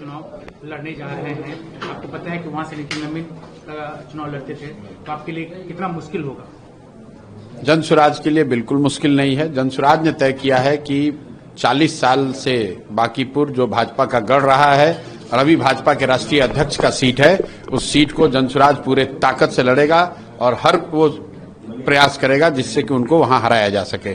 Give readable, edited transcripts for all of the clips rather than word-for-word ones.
चुनाव लड़ने जा रहे हैं। आपको पता है कि वहां से नितिन नवीन चुनाव लड़ते थे, तो आपके लिए कितना मुश्किल होगा? जनसुराज के लिए बिल्कुल मुश्किल नहीं है। जनसुराज ने तय किया है कि 40 साल से बांकीपुर जो भाजपा का गढ़ रहा है और अभी भाजपा के राष्ट्रीय अध्यक्ष का सीट है, उस सीट को जनसुराज पूरे ताकत से लड़ेगा और हर वो प्रयास करेगा जिससे कि उनको वहां हराया जा सके।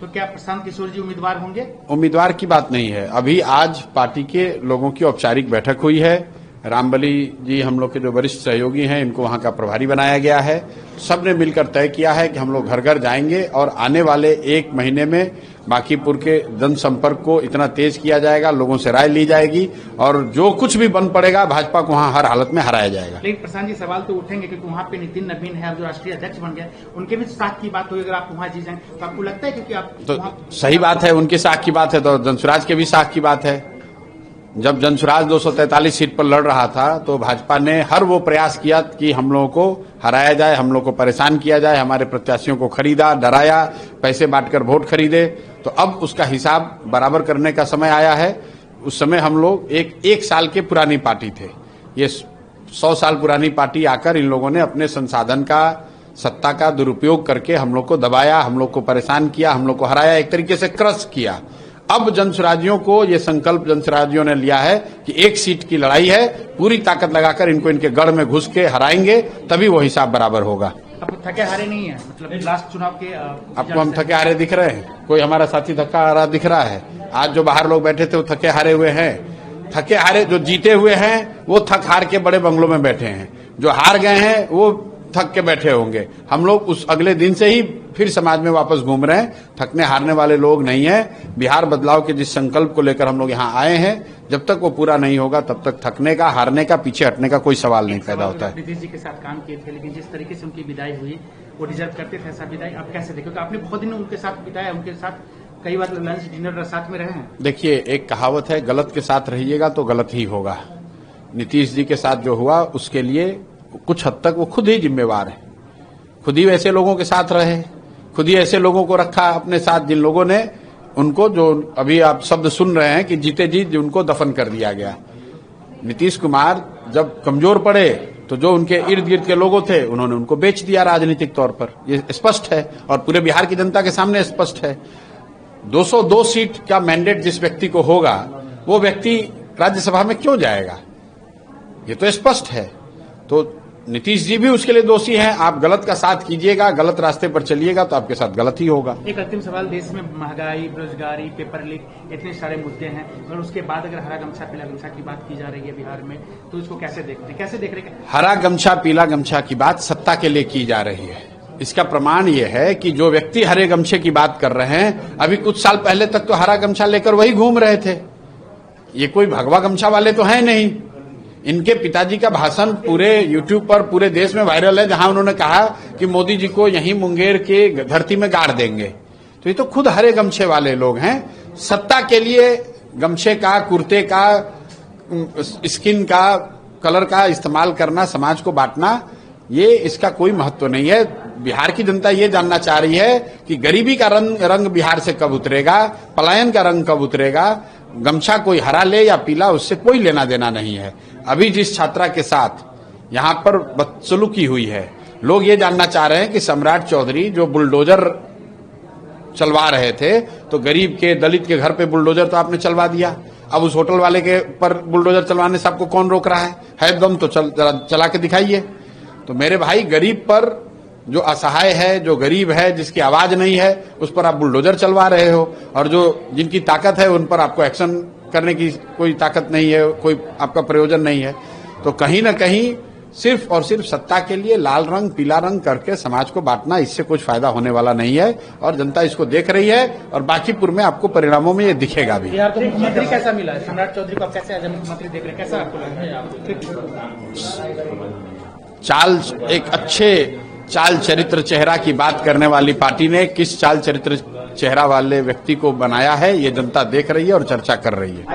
तो क्या प्रशांत किशोर जी उम्मीदवार होंगे? उम्मीदवार की बात नहीं है। अभी आज पार्टी के लोगों की औपचारिक बैठक हुई है। रामबली जी हम लोग के जो वरिष्ठ सहयोगी हैं, इनको वहां का प्रभारी बनाया गया है। सबने मिलकर तय किया है कि हम लोग घर घर जाएंगे और आने वाले 1 महीने में बांकीपुर के जनसंपर्क को इतना तेज किया जाएगा, लोगों से राय ली जाएगी और जो कुछ भी बन पड़ेगा भाजपा को वहां हर हालत में हराया जाएगा। लेकिन प्रशांत जी सवाल तो उठेंगे क्योंकि वहां पे नितिन नवीन है, जो राष्ट्रीय अध्यक्ष बन गए, उनके भी साथ की बात हुई। अगर आप वहां जीत जाएंगे तो आपको लगता है क्योंकि आप तो सही बात है, उनके साथ की बात है तो जनसुराज के भी साथ की बात है। जब जनसुराज 243 सीट पर लड़ रहा था तो भाजपा ने हर वो प्रयास किया कि हम लोगों को हराया जाए, हम लोगों को परेशान किया जाए, हमारे प्रत्याशियों को खरीदा, डराया, पैसे बांटकर वोट खरीदे। तो अब उसका हिसाब बराबर करने का समय आया है। उस समय हम लोग एक साल के पुरानी पार्टी थे, ये 100 साल पुरानी पार्टी आकर इन लोगों ने अपने संसाधन का, सत्ता का दुरुपयोग करके हम लोग को दबाया, हम लोग को परेशान किया, हम लोग को हराया, एक तरीके से क्रश किया। अब जनसुराजियों को ये संकल्प जनसुराजियों ने लिया है कि 1 सीट की लड़ाई है, पूरी ताकत लगाकर इनको इनके गढ़ में घुस के हराएंगे, तभी वो हिसाब बराबर होगा। अब थके हारे नहीं है, मतलब लास्ट चुनाव के आपको हम थके हारे दिख रहे हैं? कोई हमारा साथी थका हारा दिख रहा है? आज जो बाहर लोग बैठे थे वो थके हारे हुए हैं। थके हारे जो जीते हुए हैं वो थक हार के बड़े बंगलों में बैठे हैं, जो हार गए हैं वो थक के बैठे होंगे। हम लोग उस अगले दिन से ही फिर समाज में वापस घूम रहे हैं। थकने हारने वाले लोग नहीं हैं। बिहार बदलाव के जिस संकल्प को लेकर हम लोग यहाँ आए हैं, जब तक वो पूरा नहीं होगा तब तक थकने का, हारने का, पीछे हटने का कोई सवाल नहीं पैदा होता है। नीतीश जी के साथ काम किए थे, लेकिन जिस तरीके से उनकी विदाई हुई वो डिजर्व करते थे ऐसा विदाई। आप कैसे देखो? आपने बहुत दिन उनके साथ बिताया, उनके साथ कई बार लंच डिनर साथ में रहे हैं। देखिए, एक कहावत है, गलत के साथ रहिएगा तो गलत ही होगा। नीतीश जी के साथ जो हुआ उसके लिए कुछ हद तक वो खुद ही जिम्मेवार है। खुद ही वैसे लोगों के साथ रहे, खुद ही ऐसे लोगों को रखा अपने साथ जिन लोगों ने उनको, जो अभी आप शब्द सुन रहे हैं कि जीते जी उनको दफन कर दिया गया। नीतीश कुमार जब कमजोर पड़े तो जो उनके इर्द गिर्द के लोगों थे उन्होंने उनको बेच दिया राजनीतिक तौर पर। ये स्पष्ट है और पूरे बिहार की जनता के सामने स्पष्ट है। 202 सीट का मैंडेट जिस व्यक्ति को होगा वो व्यक्ति राज्यसभा में क्यों जाएगा? ये तो स्पष्ट है। तो नीतीश जी भी उसके लिए दोषी हैं। आप गलत का साथ कीजिएगा, गलत रास्ते पर चलिएगा तो आपके साथ गलत ही होगा। एक अंतिम सवाल, देश में महंगाई, बेरोजगारी, पेपर लीक, इतने सारे मुद्दे हैं और उसके बाद अगर हरा गमछा पीला गमछा की बात की जा रही है बिहार में, तो इसको कैसे देखते हैं, कैसे देख रहे हैं? हरा गमछा पीला गमछा की बात सत्ता के लिए की जा रही है। इसका प्रमाण ये है कि जो व्यक्ति हरे गमछे की बात कर रहे हैं, अभी कुछ साल पहले तक तो हरा गमछा लेकर वही घूम रहे थे। ये कोई भगवा गमछा वाले तो है नहीं। इनके पिताजी का भाषण पूरे YouTube पर पूरे देश में वायरल है, जहां उन्होंने कहा कि मोदी जी को यहीं मुंगेर के धरती में गाड़ देंगे। तो ये तो खुद हरे गमछे वाले लोग हैं। सत्ता के लिए गमछे का, कुर्ते का, स्किन का, कलर का इस्तेमाल करना, समाज को बांटना, ये इसका कोई महत्व नहीं है। बिहार की जनता ये जानना चाह रही है कि गरीबी का रंग बिहार से कब उतरेगा, पलायन का रंग कब उतरेगा। गमछा कोई हरा ले या पीला, उससे कोई लेना देना नहीं है। अभी जिस छात्रा के साथ यहाँ पर बदसलूकी हुई है, लोग ये जानना चाह रहे हैं कि सम्राट चौधरी जो बुलडोजर चलवा रहे थे, तो गरीब के, दलित के घर पे बुलडोजर तो आपने चलवा दिया। अब उस होटल वाले के पर बुलडोजर चलवाने से आपको कौन रोक रहा है दम तो चला के दिखाइए। तो मेरे भाई, गरीब पर, जो असहाय है, जो गरीब है, जिसकी आवाज नहीं है, उस पर आप बुलडोजर चलवा रहे हो, और जो जिनकी ताकत है उन पर आपको एक्शन करने की कोई ताकत नहीं है, कोई आपका प्रयोजन नहीं है। तो कहीं ना कहीं सिर्फ और सिर्फ सत्ता के लिए लाल रंग पीला रंग करके समाज को बांटना, इससे कुछ फायदा होने वाला नहीं है और जनता इसको देख रही है और बांकीपुर में आपको परिणामों में ये दिखेगा भी। यार तो मुख्यमंत्री कैसा मिला है? सम्राट चौधरी को आप कैसे मुख्यमंत्री देख रहे हैं, कैसा आपको लग रहा है? चाल, एक अच्छे चाल चरित्र चेहरा की बात करने वाली पार्टी ने किस चाल चरित्र चेहरा वाले व्यक्ति को बनाया है, ये जनता देख रही है और चर्चा कर रही है।